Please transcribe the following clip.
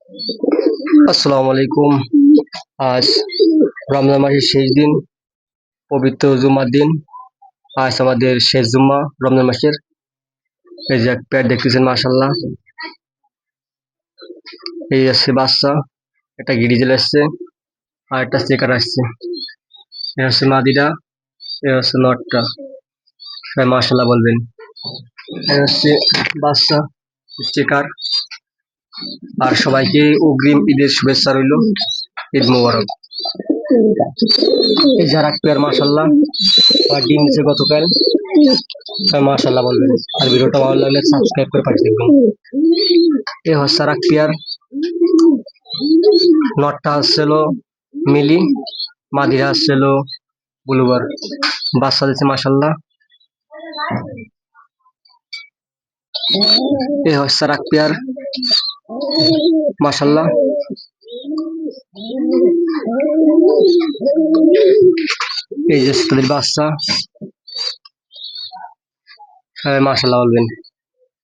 আসসালামু আলাইকুম। আজ রমজান মাসের শেষ দিন, পবিত্র জুমার দিন। আজ আমাদের শেষ জুম্মা রমজান মাসের। এই যে এক পেয়ার দেখতেছেন, মাশাল্লাহ। এই আসছে বাচ্চা, একটা গিরিজেল আসছে আর একটা চেকার আসছে। এ হচ্ছে মাদিরা, এ হচ্ছে নটটা। সবাই মাশাল্লাহ বলবেন। এই হচ্ছে বাচ্চা, চেকার। আর সবাইকে অগ্রিম ঈদের শুভেচ্ছা রইল। ঈদ মোবারক। এই যারা পেয়ার মাশাল্লাহ, আর ডিম দিচ্ছে গতকাল। মাশাল্লাহ বলবেন। আর ভিডিওটা ভালো লাগলে সাবস্ক্রাইব করে পাঠিয়ে দেবেন। এ হচ্ছে আর এক পেয়ার। নটটা আসছিল মিলি, মাদিরা আসছিল ব্লুবার। বাচ্চা দিচ্ছে মাশাল্লাহ। এ হচ্ছে আর এক পেয়ার, মাশাল্লাহ। এই যে তাদের বাচ্চা, সবাই মাশাল্লাহ বলবেন।